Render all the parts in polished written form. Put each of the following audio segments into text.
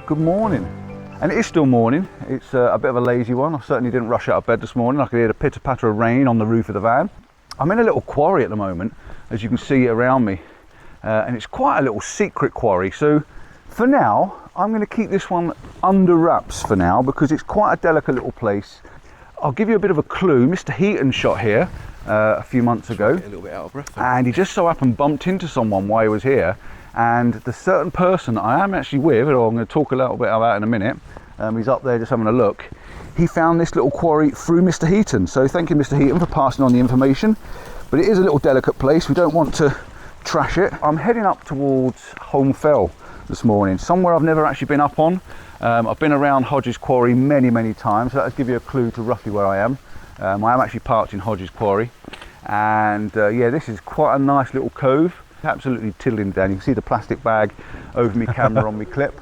Good morning. And it is still morning. It's a bit of a lazy one. I certainly didn't rush out of bed this morning. I could hear the pitter-patter of rain on the roof of the van. I'm in a little quarry at the moment, as you can see around me. And it's quite a little secret quarry. So for now, I'm going to keep this one under wraps for now because it's quite a delicate little place. I'll give you a bit of a clue. Mr. Heaton shot here a few months ago. Get a little bit out of breath. And he just so happened bumped into someone while he was here. And the certain person that I am actually with, or I'm going to talk a little bit about in a minute, he's up there just having a look. He found this little quarry through Mr. Heaton. So thank you, Mr. Heaton, for passing on the information. But it is a little delicate place. We don't want to trash it. I'm heading up towards Holme this morning, somewhere I've never actually been up on. I've been around Hodges Quarry many times, so that'll give you a clue to roughly where I am. I am actually parked in Hodges Quarry. And yeah, this is quite a nice little cove. Absolutely tiddling down. You can see the plastic bag over my camera on my clip.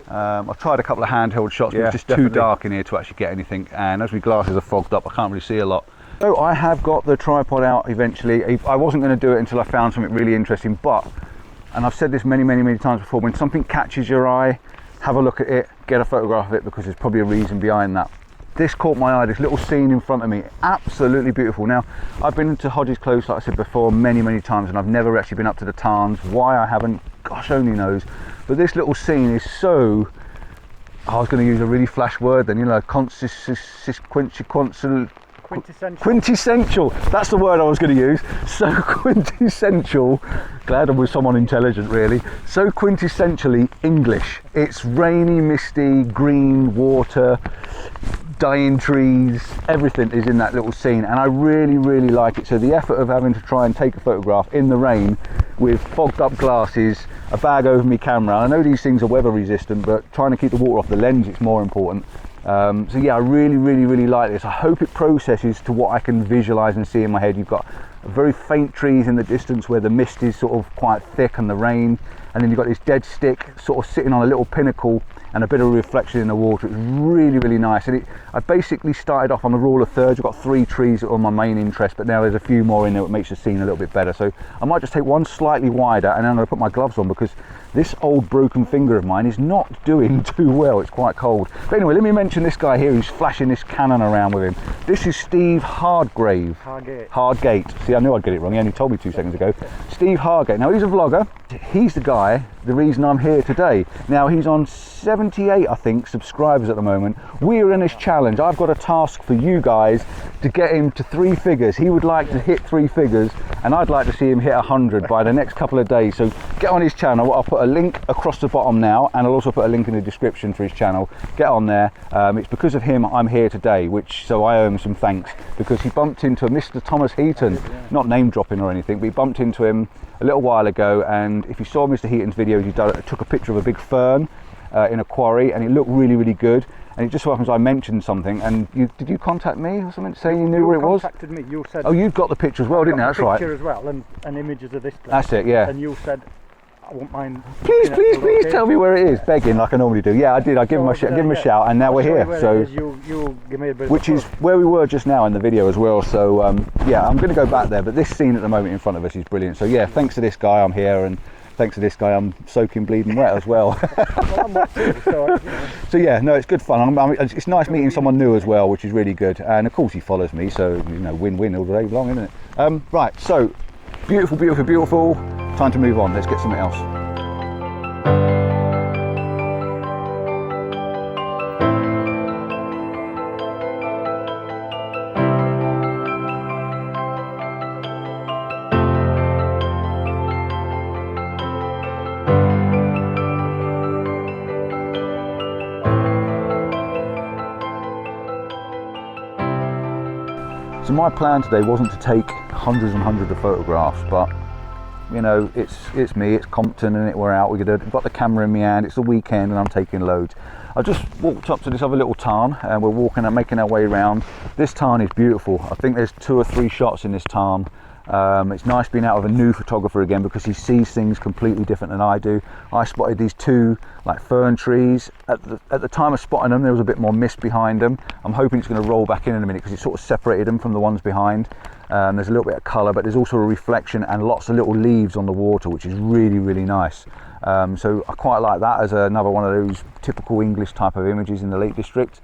I've tried a couple of handheld shots, but it's just too dark in here to actually get anything. And as my glasses are fogged up, I can't really see a lot. So I have got the tripod out eventually. I wasn't going to do it until I found something really interesting, but, and I've said this many times before, when something catches your eye, have a look at it, get a photograph of it, because there's probably a reason behind that. This caught my eye, this little scene in front of me, absolutely beautiful. Now, I've been to Hodges Close, like I said before, many times, and I've never actually been up to the tarns. Why I haven't, gosh only knows. But this little scene is so, I was going to use a really flash word then, you know, quintessential. That's the word I was going to use. So quintessential. Glad I'm with someone intelligent, really. So quintessentially English. It's rainy, misty, green water, dying trees, everything is in that little scene, and I really like it. So the effort of having to try and take a photograph in the rain with fogged up glasses, a bag over my camera. I know these things are weather resistant, but trying to keep the water off the lens, it's more important. So yeah, I really like this. I hope it processes to what I can visualize and see in my head. You've got very faint trees in the distance where the mist is sort of quite thick and the rain, and then you've got this dead stick sort of sitting on a little pinnacle and a bit of reflection in the water. It's really nice. And I basically started off on the rule of thirds. I've got 3 trees that are my main interest, but now there's a few more in there that makes the scene a little bit better. So I might just take one slightly wider, and then I'm going to put my gloves on because this old broken finger of mine is not doing too well. It's quite cold. But anyway, let me mention this guy here who's flashing this Canon around with him. This is Steve Hardgate. See, I knew I'd get it wrong. He only told me 2 seconds ago. Steve Hardgate. Now, he's a vlogger. He's the guy, the reason I'm here today. Now, he's on 78, I think, subscribers at the moment. We're in this challenge. I've got a task for you guys to get him to 3 figures. He would like to hit 3 figures, and I'd like to see him hit 100 by the next couple of days. So get on his channel. I'll put a link across the bottom now, and I'll also put a link in the description for his channel. Get on there. It's because of him I'm here today, so I owe him some thanks, because he bumped into Mr. Thomas Heaton, not name dropping or anything, but he bumped into him a little while ago, and if you saw Mr. Heaton's videos, he took a picture of a big fern in a quarry, and it looked really good. And it just so happens I mentioned something, and did you contact me or something saying you knew where it was? You contacted me. You said. Oh, you've got the picture as well, didn't you? That's right. Picture as well, and images of this place. That's it, yeah. And you said, I won't mind. Please tell me where it is, begging like I normally do. Yeah, I did. I give him a shout, and now we're here. So, you'll give me a bit. Which is where we were just now in the video as well. So yeah, I'm going to go back there. But this scene at the moment in front of us is brilliant. So yeah, thanks to this guy, I'm here, and thanks to this guy, I'm soaking bleeding wet as well. So yeah, no, it's good fun. It's nice meeting someone new as well, which is really good. And of course he follows me, so you know, win-win all day long, isn't it? Right, so beautiful. Time to move on. Let's get something else. So my plan today wasn't to take hundreds and hundreds of photographs, but you know, it's me, it's Compton, and we're out. We've got the camera in my hand. It's the weekend, and I'm taking loads. I just walked up to this other little tarn, and we're walking and making our way around. This tarn is beautiful. I think there's 2 or 3 shots in this tarn. It's nice being out with a new photographer again, because he sees things completely different than I do. I spotted these 2 like fern trees. At the time of spotting them, there was a bit more mist behind them. I'm hoping it's going to roll back in a minute, because it sort of separated them from the ones behind. There's a little bit of colour, but there's also a reflection and lots of little leaves on the water, which is really, really nice. So I quite like that as another one of those typical English type of images in the Lake District.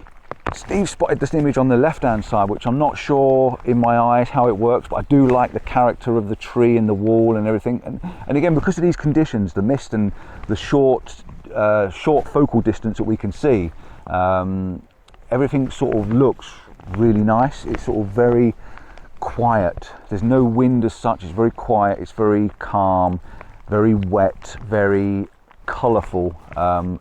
Steve spotted this image on the left hand side, which I'm not sure in my eyes how it works, but I do like the character of the tree and the wall and everything. And again, because of these conditions, the mist and the short focal distance that we can see, everything sort of looks really nice. It's sort of very quiet. There's no wind as such. It's very quiet. It's very calm, very wet, very colourful, and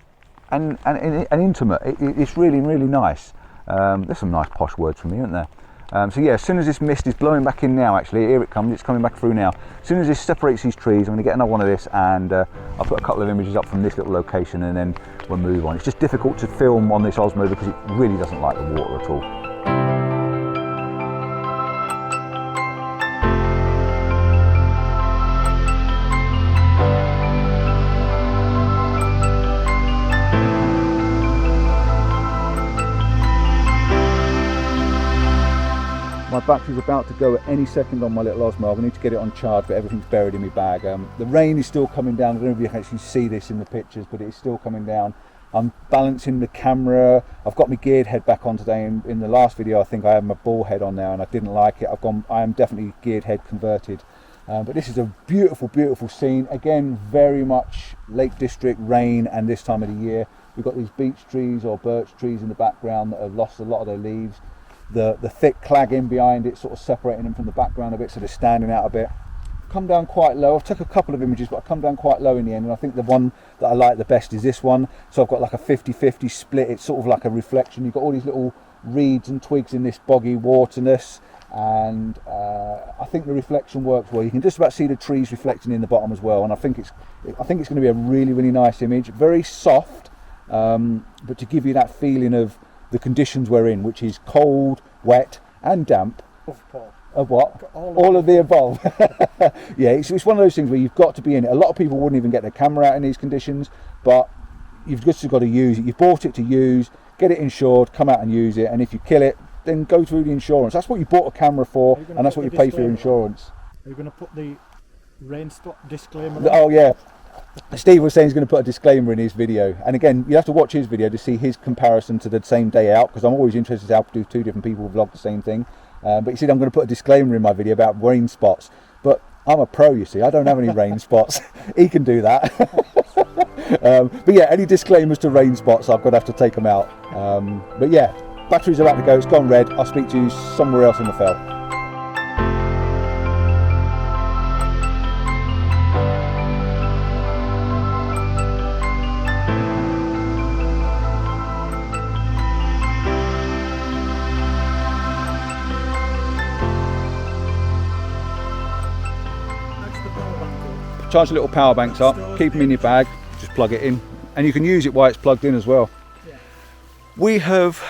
intimate. It's really, really nice. There's some nice posh words from me, aren't there? So yeah, as soon as this mist is blowing back in now, actually, here it comes, it's coming back through now. As soon as this separates these trees, I'm going to get another one of this, and I'll put a couple of images up from this little location, and then we'll move on. It's just difficult to film on this Osmo because it really doesn't like the water at all. My battery's about to go at any second on my little Osmo. I need to get it on charge, but everything's buried in my bag. The rain is still coming down. I don't know if you can actually see this in the pictures, but it's still coming down. I'm balancing the camera. I've got my geared head back on today. In the last video, I think I had my ball head on now, and I didn't like it. I am definitely geared head converted. But this is a beautiful, beautiful scene. Again, very much Lake District rain, and this time of the year. We've got these beech trees or birch trees in the background that have lost a lot of their leaves. The thick clagging behind it sort of separating them from the background a bit, so they're standing out a bit. Come down quite low. I've took a couple of images, but I've come down quite low in the end, and I think the one that I like the best is this one. So I've got like a 50-50 split. It's sort of like a reflection. You've got all these little reeds and twigs in this boggy waterness, and I think the reflection works well. You can just about see the trees reflecting in the bottom as well, and I think it's going to be a really, really nice image. Very soft, but to give you that feeling of the conditions we're in, which is cold, wet and damp. Of what? All of the above. Yeah, it's one of those things where you've got to be in it. A lot of people wouldn't even get their camera out in these conditions, but you've just got to use it. You've bought it to use, get it insured, come out and use it, and if you kill it, then go through the insurance. That's what you bought a camera for, and that's what you pay for your insurance. Are you going to put the rain stop disclaimer on? Oh yeah. Steve was saying he's going to put a disclaimer in his video, and again, you have to watch his video to see his comparison to the same day out, because I'm always interested how two different people vlog the same thing. But he said I'm going to put a disclaimer in my video about rain spots, but I'm a pro, you see. I don't have any rain spots. He can do that. But yeah, any disclaimers to rain spots, I'm going to have to take them out. But yeah, battery's about to go. It's gone red. I'll speak to you somewhere else on the fell. Charge the little power banks up, keep them in your bag, just plug it in, and you can use it while it's plugged in as well. Yeah. We have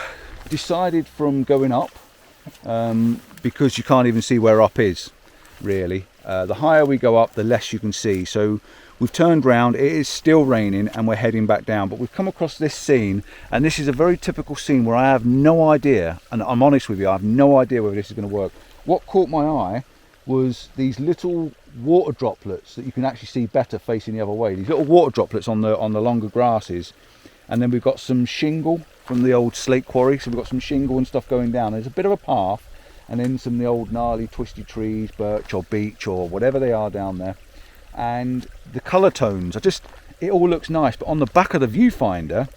decided from going up, because you can't even see where up is, really. The higher we go up, the less you can see. So we've turned round, it is still raining, and we're heading back down. But we've come across this scene, and this is a very typical scene where I have no idea, and I'm honest with you, I have no idea whether this is going to work. What caught my eye was these little water droplets that you can actually see better facing the other way. These little water droplets on the longer grasses, and then we've got some shingle from the old slate quarry. So we've got some shingle and stuff going down. There's a bit of a path, and then some of the old gnarly twisty trees, birch or beech or whatever they are down there. And the colour tones, it all looks nice, but on the back of the viewfinder,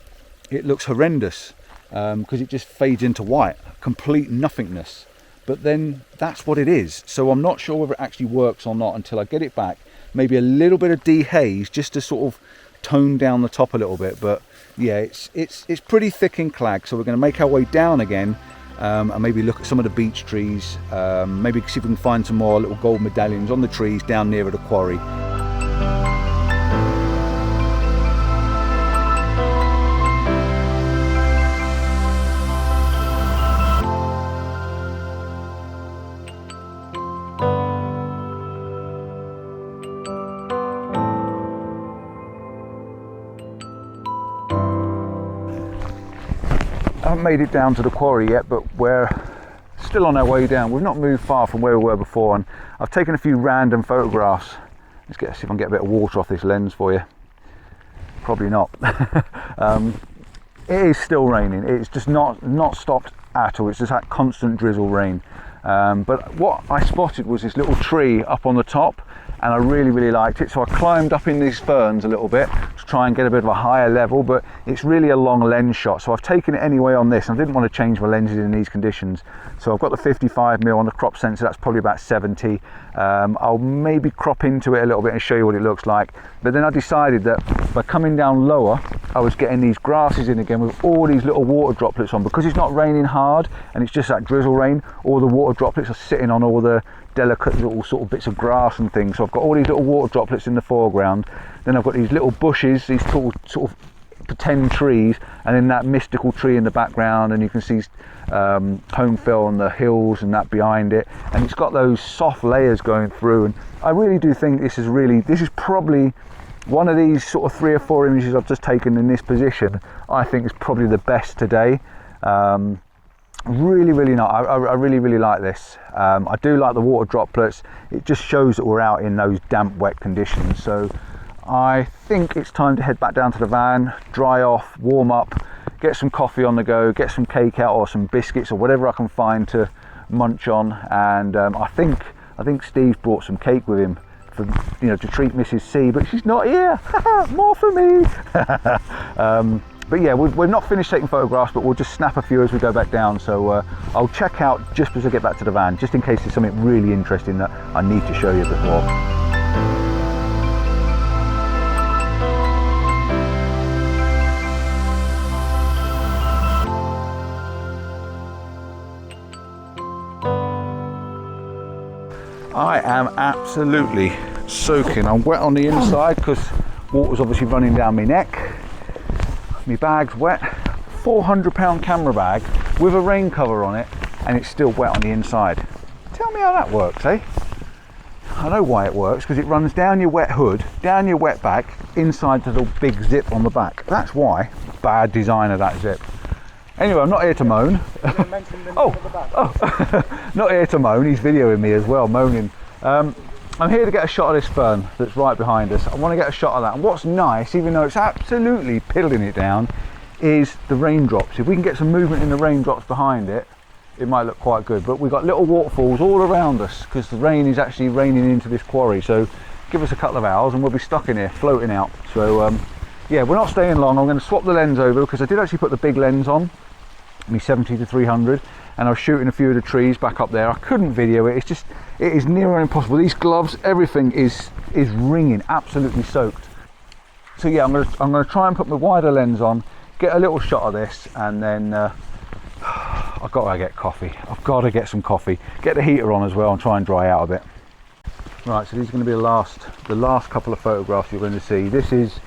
it looks horrendous because it just fades into white, complete nothingness. But then that's what it is. So I'm not sure whether it actually works or not until I get it back. Maybe a little bit of dehaze just to sort of tone down the top a little bit. But yeah, it's pretty thick in clag. So we're going to make our way down again and maybe look at some of the beech trees. Maybe see if we can find some more little gold medallions on the trees down nearer the quarry. I haven't made it down to the quarry yet, but we're still on our way down. We've not moved far from where we were before, and I've taken a few random photographs. Let's see if I can get a bit of water off this lens for you. Probably not. It is still raining. It's just not stopped at all. It's just that constant drizzle rain. But what I spotted was this little tree up on the top, and I really liked it. So I climbed up in these ferns a little bit to try and get a bit of a higher level, but it's really a long lens shot. So I've taken it anyway on this. I didn't want to change my lenses in these conditions. So I've got the 55mm on the crop sensor. That's probably about 70. I'll maybe crop into it a little bit and show you what it looks like. But then I decided that by coming down lower, I was getting these grasses in again with all these little water droplets on. Because it's not raining hard and it's just that drizzle rain, all the water droplets are sitting on all the delicate little sort of bits of grass and things. So I've got all these little water droplets in the foreground, then I've got these little bushes, these tall sort of pretend trees, and then that mystical tree in the background, and you can see Holme on the hills and that behind it, and it's got those soft layers going through. And I really do think this is probably one of these sort of 3 or 4 images I've just taken in this position. I think is probably the best today. Really nice. I really like this. I do like the water droplets. It just shows that we're out in those damp, wet conditions. So I think it's time to head back down to the van, dry off, warm up, get some coffee on the go, get some cake out or some biscuits or whatever I can find to munch on. And I think Steve brought some cake with him for, you know, to treat Mrs. C, but she's not here. More for me. But yeah, we've not finished taking photographs, but we'll just snap a few as we go back down. So I'll check out just as I get back to the van, just in case there's something really interesting that I need to show you before. I am absolutely soaking. I'm wet on the inside because water's obviously running down my neck. My bag's wet. £400 camera bag with a rain cover on it, and it's still wet on the inside. Tell me how that works, eh? I know why it works, because it runs down your wet hood, down your wet bag, inside the little big zip on the back. That's why. Bad design of that zip. Anyway, I'm not here to moan. Not here to moan. He's videoing me as well, moaning. I'm here to get a shot of this fern that's right behind us. I want to get a shot of that. And what's nice, even though it's absolutely piddling it down, is the raindrops. If we can get some movement in the raindrops behind it, it might look quite good. But we've got little waterfalls all around us because the rain is actually raining into this quarry. So give us a couple of hours and we'll be stuck in here, floating out. So yeah, we're not staying long. I'm going to swap the lens over because I did actually put the big lens on, my 70-300. And I was shooting a few of the trees back up there. I couldn't video it. It is near impossible. These gloves, everything is wringing, absolutely soaked. So yeah, I'm gonna try and put my wider lens on, get a little shot of this, and then I've got to get coffee. I've got to get some coffee. Get the heater on as well and try and dry out a bit. Right, so these are going to be the last couple of photographs you're going to see. This is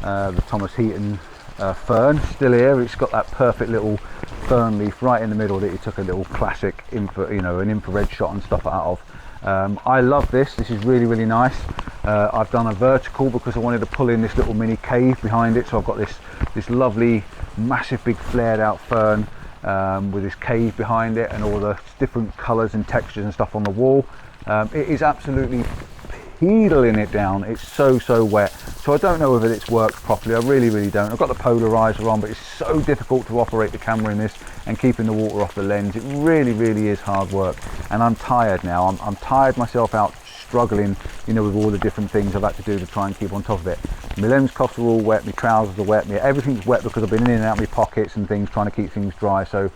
the Thomas Heaton fern, still here. It's got that perfect little fern leaf right in the middle that he took a little classic an infrared shot and stuff out of. I love this. This is really nice. I've done a vertical because I wanted to pull in this little mini cave behind it, so I've got this lovely massive big flared out fern with this cave behind it and all the different colours and textures and stuff on the wall. It is absolutely pedaling it down. It's so wet, so I don't know whether it's worked properly. I really don't. I've got the polarizer on, but it's so difficult to operate the camera in this and keeping the water off the lens. It really is hard work, and I'm tired now. I'm tired myself out struggling, you know, with all the different things I've had to do to try and keep on top of it. My lens cuffs are all wet, my trousers are wet, everything's wet because I've been in and out of my pockets and things trying to keep things dry. So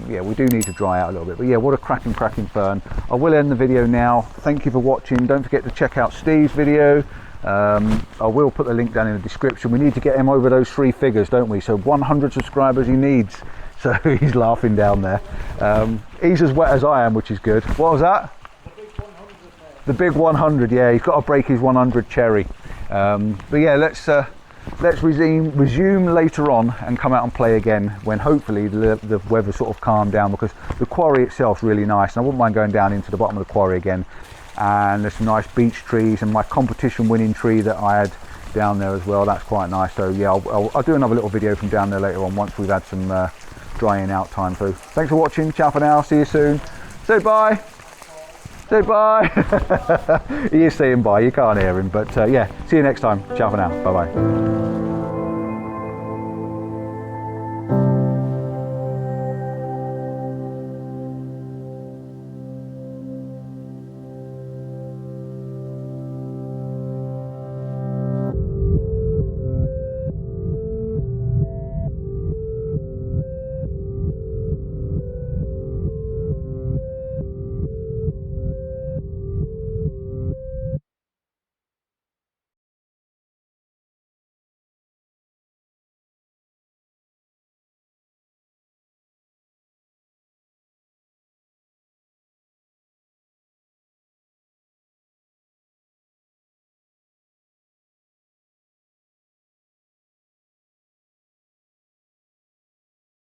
yeah, we do need to dry out a little bit. But yeah, what a cracking fern. I will end the video now. Thank you for watching. Don't forget to check out Steve's video. I will put the link down in the description. We need to get him over those 3 figures, don't we? So 100 subscribers he needs. So he's laughing down there. He's as wet as I am, which is good. What was that? The big 100, yeah, he's got to break his 100 cherry. But yeah, let's resume later on and come out and play again when hopefully the weather sort of calmed down, because the quarry itself is really nice and I wouldn't mind going down into the bottom of the quarry again. And there's some nice beech trees and my competition winning tree that I had down there as well. That's quite nice. So yeah, I'll do another little video from down there later on once we've had some drying out time too. Thanks for watching. Ciao for now. See you soon. Say bye. Say bye. He is saying bye. You can't hear him, but yeah. See you next time. Ciao for now. Bye bye.